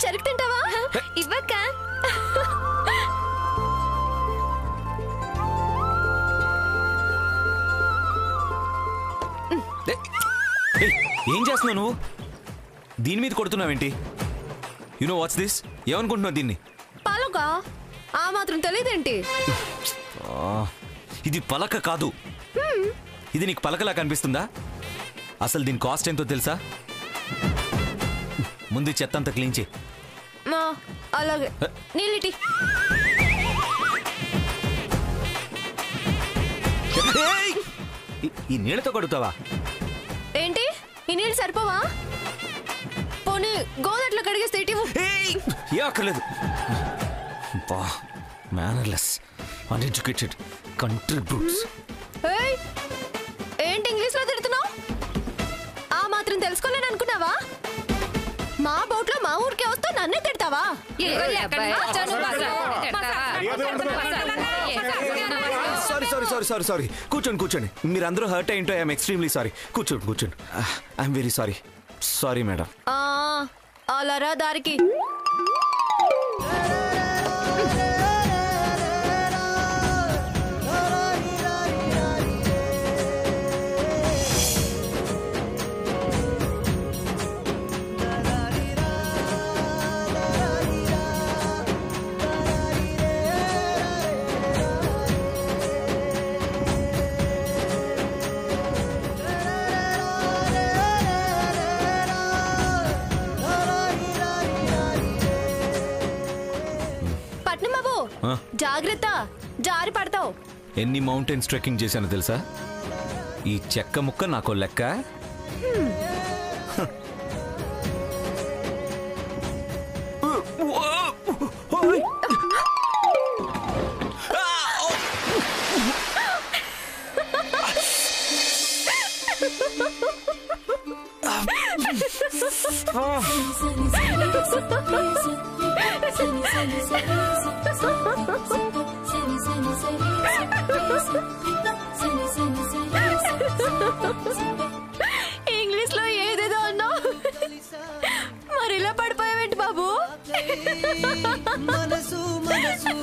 చెరుకు తింటావా? ఇవ్వక్క. ఏం చేస్తున్నావు నువ్వు? దీని మీద కొడుతున్నావేంటి? You know what's this? ఏమనుకుంటున్నావు దీన్ని? పలక. ఆ మాత్రం తెలియదేంటి? ఇది పలక కాదు. ఇది నీకు పలకలా కనిపిస్తుందా? అసలు దీని కాస్ట్ ఎంతో తెలుసా? ముందు చెత్త అంతా క్లీన్ చేయి. అలాగే. నీళ్ళిటి. ఈ నీళ్ళతో కడుగుతావా ఏంటి? ఈ నీళ్ళు సరిపోవా? పోనీ గోదట్లో కడిగేస్తే ఏ అక్కర్లేదు. Mannerless, uneducated country brutes. ఏంటి ఇంగ్లీష్ లో తిడుతున్నావు? ఆ మాత్రం తెలుసుకోలేను అనుకున్నావా? మా బోట్లో మా ఊరికే వస్తూ నన్నే తిడతావా? సారీ కూర్చోండి. మీరందరూ హర్ట్ అయ్యింటో ఐఎమ్ ఎక్స్ట్రీమ్లీ సారీ. కూర్చోండి. I'm very sorry madam. అలారా దారికి. జాగ్రత్త, జారి పడతావు. ఎన్ని మౌంటైన్స్ ట్రెక్కింగ్ చేశానో తెలుసా? ఈ చెక్క ముక్క నాకో లెక్క. ఇంగ్లీష్ లో ఏదేదో అన్నావు, మరి ఇలా పడిపోయావేంటి బాబు? మనసు మనసు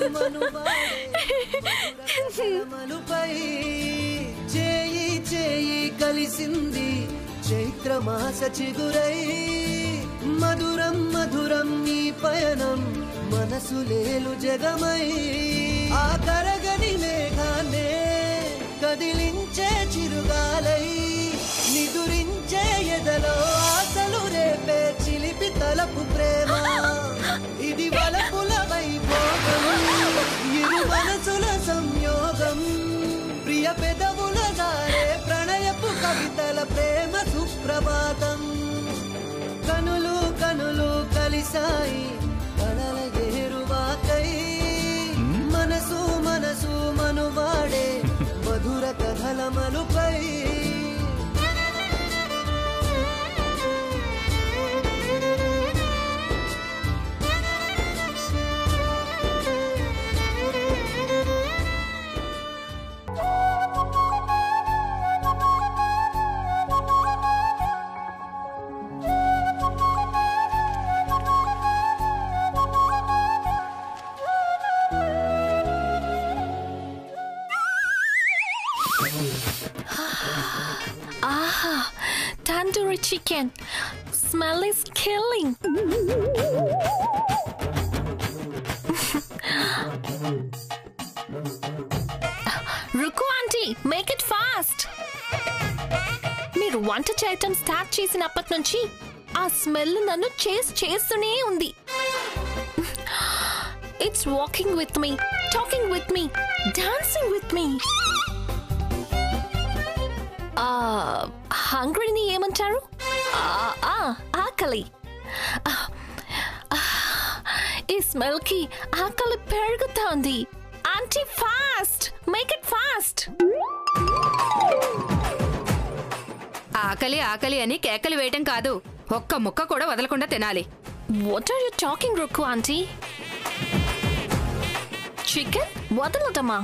మనుపై చేయి చేయి కలిసింది చైత్రమాస చిగురై. మధురం మధురం నీ పయనం మనసు లేలు జగమై. ఆ కరగని మేఘాన్నే కదిలించే చిరుగాలై. నిదురించే ఎదలో ఆశలు రేపే చిలిపి తలపు ప్రేమ. ఇది వలపుల వైభోగం, ఇరు మనసుల సంయోగం. ప్రియ పెదవుల దారే ప్రణయపు కవితల ప్రేమ సుప్రభాతం. కనులు కనులు కలిసాయి కలల ఏరువాకై. మనసు మనసు మనువాడే మధుర కథల మలుపై. Tandoori chicken. Smell is killing. Ruku auntie, make it fast. మీరు వంట చేయటం స్టార్ట్ చేసినప్పటి నుంచి ఆ స్మెల్ నన్ను చేస్తూనే ఉంది. It's walking with me, talking with me, dancing with me. హంగ్రీని ఏమంటారు? ఆకలి. ఈ స్మెల్ కి ఆకలి పెరుగుతోంది. Aunty fast, make it fast. ఆకలి ఆకలి అని కేకలు వేయటం కాదు, ఒక్క ముక్క కూడా వదలకుండా తినాలి. What are you talking, Ruku auntie? Chicken వదలటమా?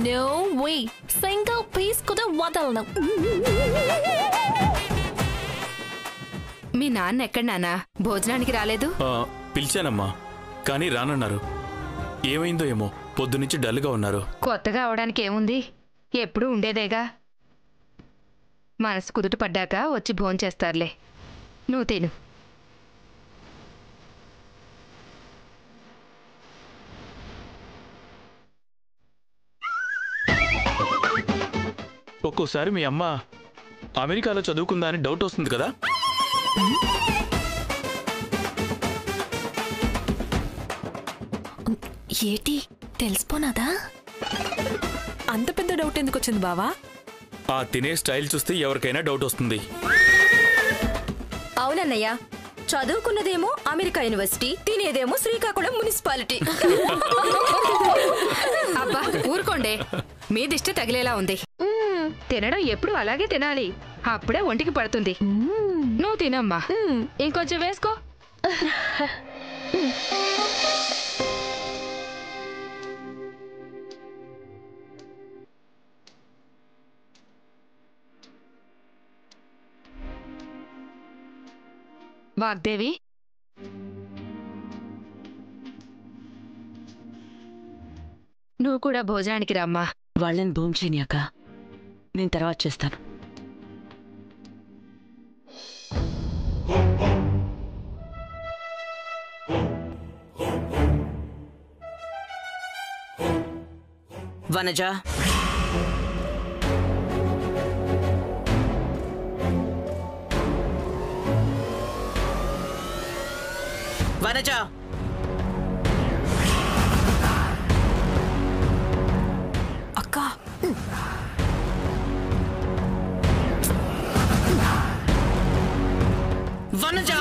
No way. Single piece కూడా వదలను. మీ నాన్న ఎక్కడ నాన్నా? భోజనానికి రాలేదు? పిలిచానమ్మా, కానీ రానన్నారు. ఏమైందో ఏమో, పొద్దునుంచి డల్గా ఉన్నారు. కొత్తగా అవడానికి ఏముంది, ఎప్పుడూ ఉండేదేగా. మనసు కుదుట పడ్డాక వచ్చి భోంచేస్తారులే. నువ్వు తిను. ఒక్కోసారి మీ అమ్మ అమెరికాలో చదువుకుందా అని డౌట్ వస్తుంది కదా. ఏటి తెలిసిపోనాదా? అంత పెద్ద డౌట్ ఎందుకు వచ్చింది బావా? ఆ తినే స్టైల్ చూస్తే ఎవరికైనా డౌట్ వస్తుంది. అవునన్నయ్య, చదువుకున్నదేమో అమెరికా యూనివర్సిటీ, తినేదేమో శ్రీకాకుళం మున్సిపాలిటీ. అబ్బా ఊరుకోండే, మీ దిష్టి తగిలేలా ఉంది. తినడం ఎప్పుడు అలాగే తినాలి, అప్పుడే ఒంటికి పడుతుంది. నువ్వు తినమ్మా, ఇంకొంచెం వేసుకో. వాగ్దేవి, నువ్వు కూడా భోజనానికి రమ్మా. వాళ్ళని భోంచేని అక్క, నేను తర్వాత చేస్తాను. వనజ, వనజ, అక్క వనజ,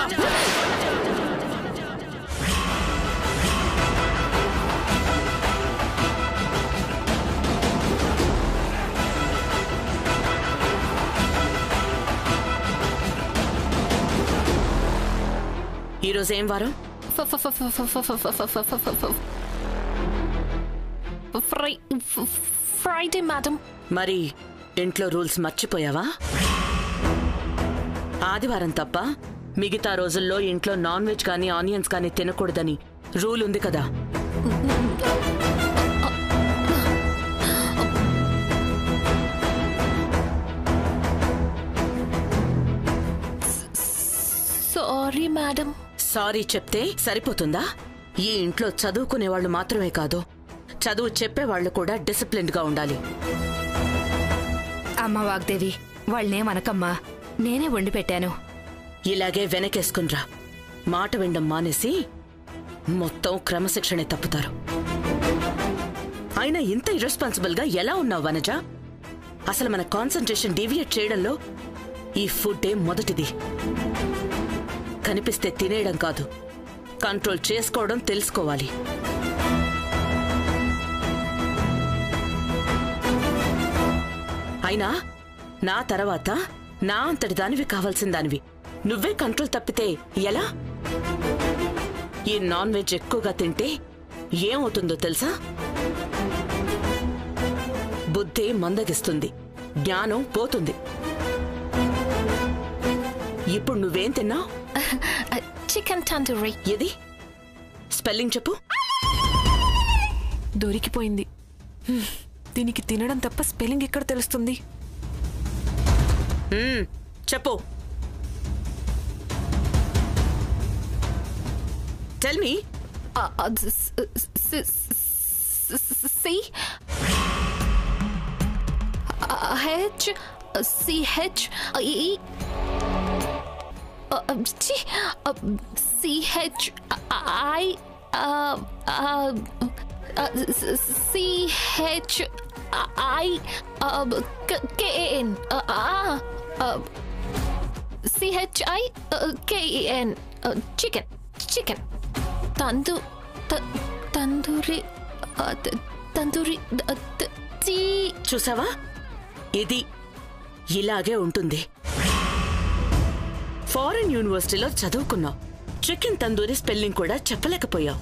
ఈరోజు ఏం వారం? Friday madam. మరి ఇంట్లో రూల్స్ మర్చిపోయావా? ఆదివారం తప్ప మిగతా రోజుల్లో ఇంట్లో నాన్ వెజ్ కానీ ఆనియన్స్ కానీ తినకూడదని రూల్ ఉంది కదా. Sorry madam. సారీ చెప్తే సరిపోతుందా? ఈ ఇంట్లో చదువుకునేవాళ్లు మాత్రమే కాదు, చదువు చెప్పేవాళ్లు కూడా డిసిప్లిన్డ్ గా ఉండాలి. అమ్మ వాగ్దేవి, వాళ్ళనేమనకమ్మా, నేనే వండి పెట్టాను. ఇలాగే వెనకేసుకునిరా. మాట వినడం మానేసి మొత్తం క్రమశిక్షణే తప్పుతారు. అయినా ఇంత ఇర్రెస్పాన్సిబుల్ గా ఎలా ఉన్నావు వనజ? అసలు మన కాన్సంట్రేషన్ డీవియేట్ చేయడంలో ఈ ఫుడ్డే మొదటిది. కనిపిస్తే తినేయడం కాదు, కంట్రోల్ చేసుకోవడం తెలుసుకోవాలి. అయినా నా తర్వాత నా అంతటి దానివి కావాల్సిన దానివి నువ్వే కంట్రోల్ తప్పితే ఎలా? ఈ నాన్ వెజ్ ఎక్కువగా తింటే ఏమవుతుందో తెలుసా? బుద్ధి మందగిస్తుంది, జ్ఞానం పోతుంది. ఇప్పుడు నువ్వేం తిన్నావు? చికెన్ తందూరి. ఏది? స్పెల్లింగ్ చెప్పు. దొరికిపోయింది. దీనికి తినడం తప్ప స్పెల్లింగ్ ఎక్కడ తెలుస్తుంది? చెప్పు. Tell me. CHIKEN. Chicken. Chicken. Tandoori. Tandoori. చూసావా, ఇది ఇలాగే ఉంటుంది. ఫారెన్ యూనివర్సిటీలో చదువుకున్నావు, చికెన్ తందూరి స్పెల్లింగ్ కూడా చెప్పలేకపోయావు.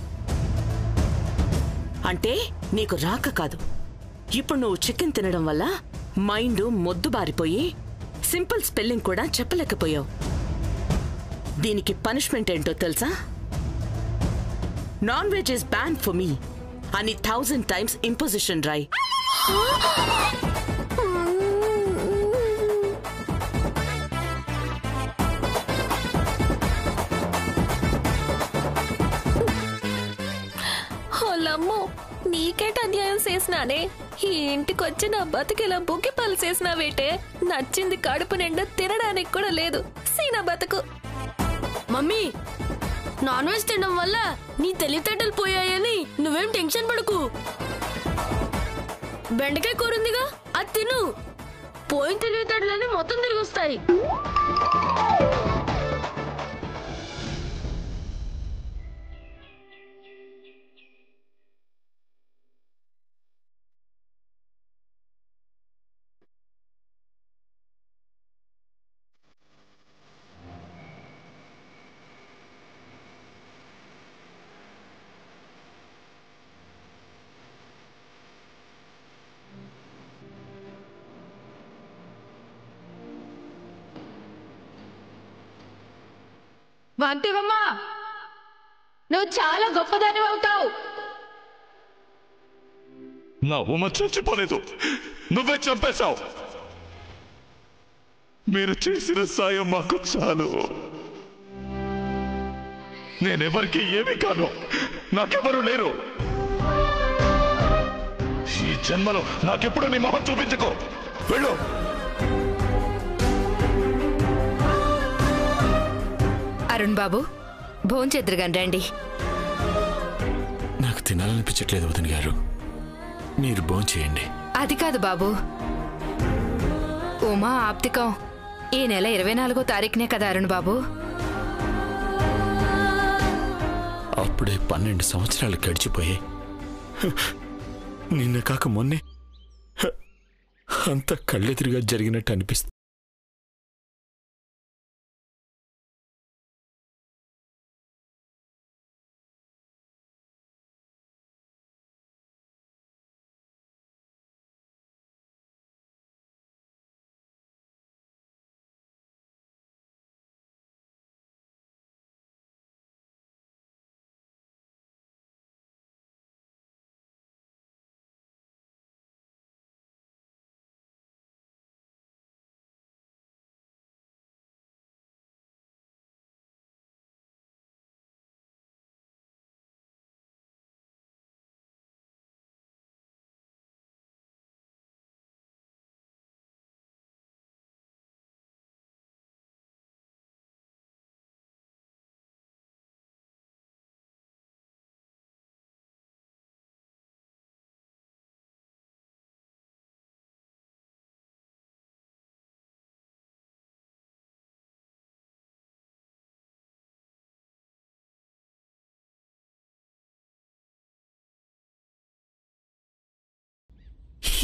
అంటే నీకు రాక కాదు, ఇప్పుడు నువ్వు చికెన్ తినడం వల్ల మైండ్ మొద్దుబారిపోయి సింపుల్ స్పెల్లింగ్ కూడా చెప్పలేకపోయావు. దీనికి పనిష్మెంట్ ఏంటో తెలుసా? Non veg is ban for me అని 1000 times ఇంపోజిషన్ రాయ్. హోలమ్మో, నీకేట అన్యాయం చేసినానే. ఈ ఇంటికొచ్చి నా బతుకిలా బుక్కి పలు చేసినావేటే. నచ్చింది కడుపు నిండా తినడానికి కూడా లేదు. సీనా బతుకు. మమ్మీ, నాన్ వెజ్ తినడం వల్ల నీ తెలివితేటలు పోయాయని నువ్వేం టెన్షన్ పడకు. బెండకాయ కూరుందిగా, అది తిను. పోయిన తెలివితేటలని మొత్తం తిరిగి వస్తాయి. వాంతివమ్మా, నువ్వు చాలా గొప్పదాని అవుతావు. నా ఉమ్మ చచ్చిపోలేదు, నువ్వే చంపేశావు. మీరు చేసిన సాయం మాకు చాలు. నేనెవరికి ఏమీ కాను, నాకెవరూ లేరు. ఈ జన్మలో నాకెప్పుడు నీ మొహం చూపించుకో. వెళ్ళు. అరుణ్ బాబు, భోంచెద్దురుగాని రండి. నాకు తినాలనిపించట్లేదు వదిన గారు, మీరు భోంచేయండి. అది కాదు బాబు, ఉమా ఆప్తికం ఈ నెల 24వ తారీఖునే కదా అరుణ్ బాబు. అప్పుడే 12 సంవత్సరాలు గడిచిపోయాయి. నిన్న కాక మొన్నే అంత కళ్ళెదురుగా జరిగినట్టు అనిపిస్తుంది.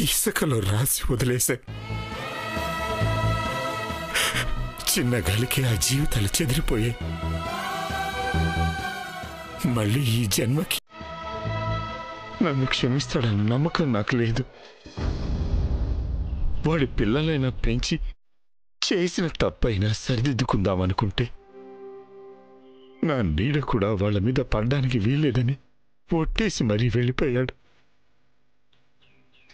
ఇసుకలో రాసి వదిలేసే చిన్న గాలికి ఆ జీవితాలు చెదిరిపోయాయి. మళ్ళీ ఈ జన్మకి నన్ను క్షమిస్తాడన్న నమ్మకం నాకు లేదు. వాడి పిల్లలైనా పెంచి చేసిన తప్పైనా సరిదిద్దుకుందామనుకుంటే నా నీడ కూడా వాళ్ళ మీద పడ్డానికి వీల్లేదని ఒట్టేసి మరీ వెళ్ళిపోయాడు.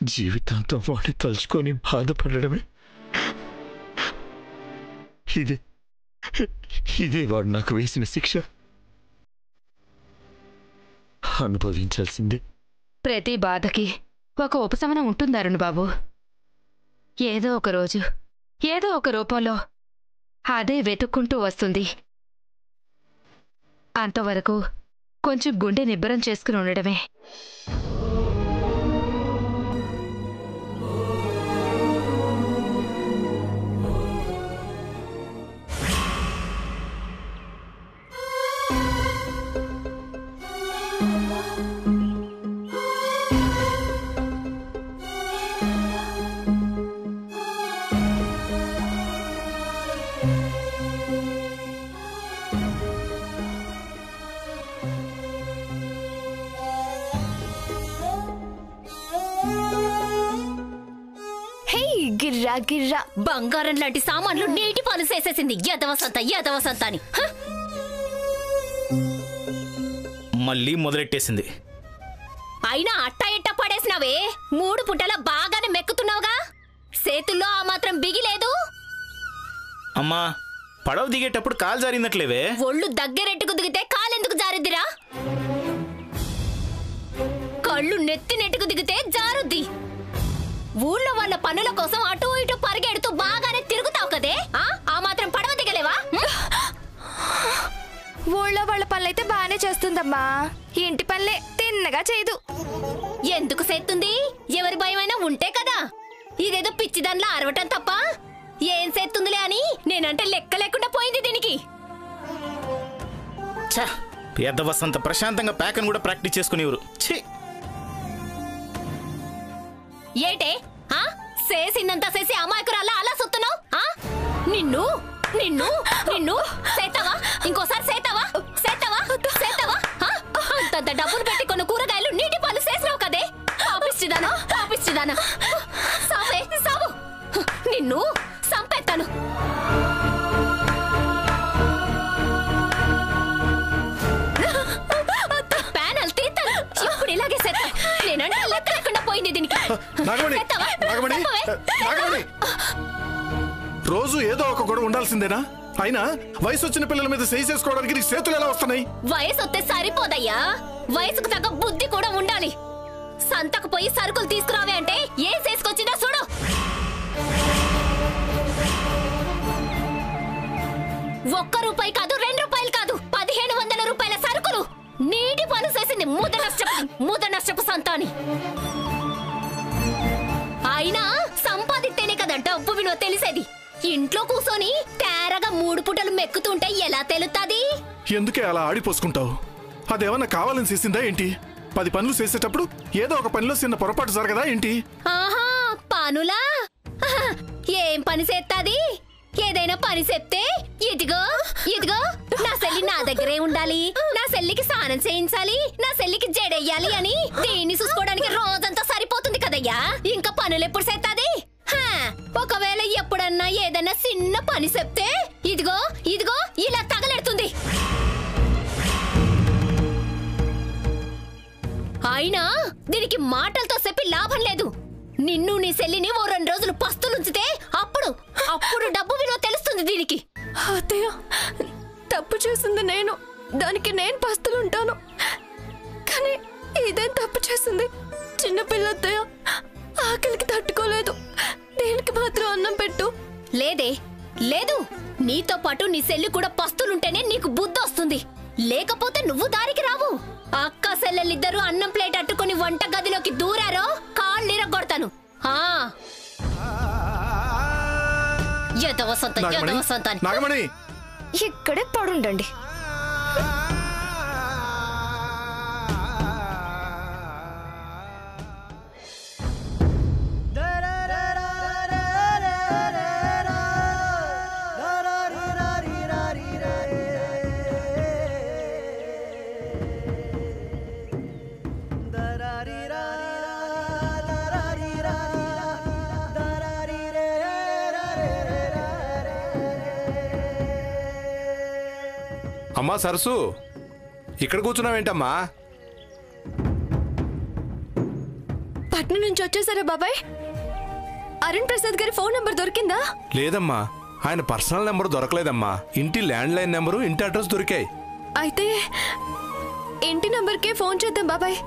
జీవితాంతం వాడిని తలుచుకొని బాధపడడమే ఇదే వాడు నాకు వేసిన శిక్ష. అనుభవించాల్సిందే. ప్రతి బాధకి ఒక ఉపశమనం ఉంటుంది అరుణ్ బాబు. ఏదో ఒక రోజు ఏదో ఒక రూపంలో అదే వెతుక్కుంటూ వస్తుంది. అంతవరకు కొంచెం గుండె నిబ్బరం చేసుకుని ఉండడమే. గిర్రా గిర్రా బంగారం లాంటి సామాన్లు నీటి పాలు చేసేసింది. యదవ సంత అని. మళ్ళీ మొదలెట్టేసింది. అయినా అట్ట ఎట్ట పడేసినావే? 3 పుటల బాగానే మెక్కుతున్నావుగా, చేతుల్లో ఆ మాత్రం బిగిలేదు. అమ్మా, పడవ దిగేటప్పుడు కాలు జారిందట్లేవే. ఒళ్ళు దగ్గరెట్టుకు దిగితే కాలెందుకు జారుద్దిరా? కళ్ళు నెత్తి నెట్టుకు దిగితే జారుద్ది. ఊళ్ళో వాళ్ళ పనుల కోసం అటు ఇటు పరిగెడుతూ బాగానే తిరుగుతావు కదే, ఆ మాత్రం పడవ దిగలేవా? ఊళ్ళో వాళ్ళ పనులైతే బాగానే చేస్తుందమ్మా, ఇంటి పనులే తిన్నగా చేయదు. ఎందుకు చేస్తుంది? ఎవరి భయమైనా ఉంటే కదా. ఇదేదో పిచ్చిదానిలా అరవటం తప్ప ఏం చేస్తుందిలే అని నేనంటే లెక్క లేకుండా పోయింది దీనికి. పెద్ద వసంత ప్రశాంతంగా ప్యాకన్ కూడా ప్రాక్టీస్ చేసుకునేవారు. ఏటే చేసిందంతా చేసి అమాయకురాలా అలా సుత్తున్నావు? నిన్ను నిన్ను నిన్ను సేతావా? ఇంకోసారి సేతావా? సేతావా? సేతావా? అంతంత డబ్బులు పెట్టి కొన్ని కూరగాయలు నీటి పాలు చేసినావు కదే. పాపిచ్చిదానా, పాపిచ్చిదానా, సావే సావు, నిన్ను సంపేస్తాను. ప్యానల్ తీస్తాను ఇప్పుడు ఇలాగే సేతా. నేనంటే లెక్క లేకుండా పోయింది దీనికి. రోజు ఏదో ఒక గొడవ ఉండాల్సిందేనా? అయినా వయసు వచ్చిన పిల్లల మీద చేయి చేసుకోవడానికి నీ చేతులు ఎలా వస్తున్నాయి? వయసు వస్తే సరిపోదయ్యా, వయసుకు తగ్గ బుద్ధి కూడా ఉండాలి. సంతకు పోయి సరుకులు తీసుకురావే అంటే ఏం చేసుకొచ్చిందో చూడు. ₹1 కాదు, ₹2 కాదు, 1500 రూపాయల సరుకులు నీటి పనులు చేసింది మూత నష్టపు సంతాని. అయినా సంపాదిస్తేనే కదా డబ్బు విలువ తెలిసేది. ఇంట్లో కూర్చొని తేరగా 3 పుటలు మెక్కుతుంటే ఎలా తెలుస్తుంది? ఎందుకే అలా ఆడిపోసుకుంటావు? అదేమన్నా కావాలని చేసిందా ఏంటి? 10 పనులు చేసేటప్పుడు ఏదో ఒక పనిలో చిన్న పొరపాటు జరగదా ఏంటి? ఆహా, పనులా? ఏం పని చేస్తాది? ఏదైనా పని చెప్తే ఇదిగో ఇదిగో నా సెల్లి నా దగ్గరే ఉండాలి, నా సెల్లికి స్నానం చేయించాలి, నా సెల్లికి జడెయ్యాలి అని దీన్ని చూసుకోవడానికి రోజంతా సరిపోతుంది కదయ్యా. ఇంకా పనులు ఎప్పుడు చేస్తాది? ఒకవేళ ఎప్పుడన్నా ఏదైనా చిన్న పని చెప్తే ఇదిగో ఇదిగో ఇలా తగలెడుతుంది. అయినా దీనికి మాటలతో చెప్పి లాభం లేదు. నిన్ను నీ సెల్లిని ఓ 2 రోజులు పస్తులుంచితే అప్పుడు డబ్బు విలువ తెలుస్తుంది దీనికి. అత్తయ్య, తప్పు చేసింది నేను, దానికి నేను పస్తులుంటాను. కానీ ఇదేం తప్పు చేసింది? చిన్నపిల్ల అత్తయ్య, ఆకలికి తట్టుకోలేదు, దీనికి మాత్రం అన్నం పెట్టు. లేదే లేదు, నీతో పాటు నీ సెల్లి కూడా పస్తులుంటేనే నీకు బుద్ధి వస్తుంది, లేకపోతే నువ్వు దారికి రావు. అక్క సెల్లెలిద్దరూ అన్నం ప్లేట్ అట్టుకుని వంట గదిలోకి దూరారో కాళ్ళు ఇరగొడతాను. ఇక్కడే పడుండండి. అమ్మా సరసు, ఇక్కడ కూర్చున్నావేంటమ్మా? పట్నం నుంచి వచ్చేసారా బాబాయ్? అరుణ్ ప్రసాద్ గారి ఫోన్ నంబర్ దొరికిందా? లేదమ్మా, ఆయన పర్సనల్ నెంబర్ దొరకలేదమ్మా. ఇంటి ల్యాండ్ లైన్ నెంబరు, ఇంటి అడ్రస్ దొరికాయి. అయితే ఇంటి నంబర్కే ఫోన్ చేద్దాం బాబాయ్,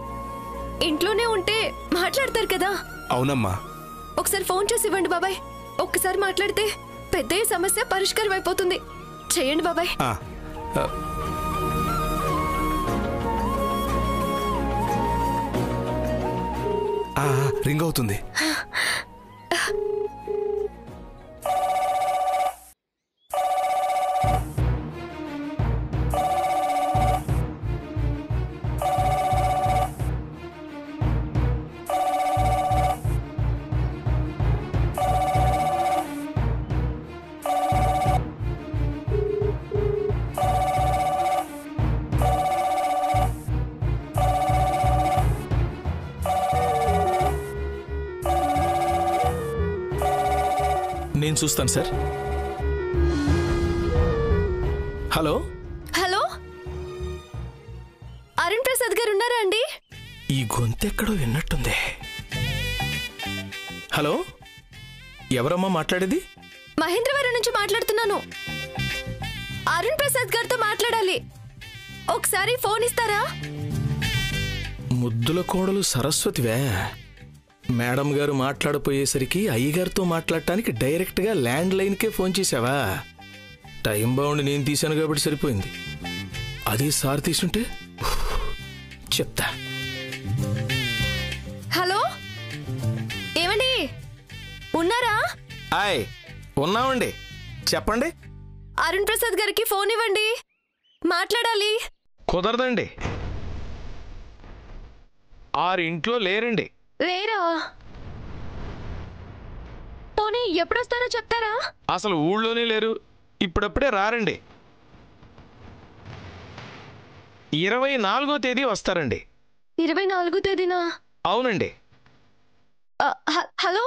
ఇంట్లోనే ఉంటే మాట్లాడతారు కదా. అవునమ్మా, ఒకసారి ఫోన్ చేసి ఇవ్వండి బాబాయ్. ఒక్కసారి మాట్లాడితే పెద్ద సమస్య పరిష్కారం అయిపోతుంది. చేయండి బాబాయ్. రింగ్ అవుతుంది. నేను చూస్తాను sir. Hello hello, Arun Prasad గారు ఉన్నారా అండి? ఈ గొంతెక్కడో విన్నట్టుంది. హలో, ఎవరమ్మా మాట్లాడేది? మహేంద్రవరం నుంచి మాట్లాడుతున్నాను. అరుణ్ ప్రసాద్ గారితో మాట్లాడాలి. ఒకసారి ఫోన్ ఇస్తారా? ముద్దుల కోడలు సరస్వతివే. మేడం గారు మాట్లాడిపోయేసరికి అయ్యగారితో మాట్లాడటానికి డైరెక్ట్గా ల్యాండ్ లైన్కే ఫోన్ చేసావా? టైం బాగుండి నేను తీశాను కాబట్టి సరిపోయింది. అదే సార్ తీసుంటే చెప్తా. హలో, ఏమండి ఉన్నారా? హాయ్, ఉన్నామండి, చెప్పండి. అరుణ్ ప్రసాద్ గారికి ఫోన్ ఇవ్వండి, మాట్లాడాలి. కుదరదండి, ఇంట్లో లేరండి. లేరా? పోనీ ఎప్పుడొస్తారో చెప్తారా? అసలు ఊళ్ళోనే లేరు, ఇప్పుడప్పుడే రారండి. 24వ తేదీ వస్తారండి. 24వ తేదీనా? అవునండి. హలో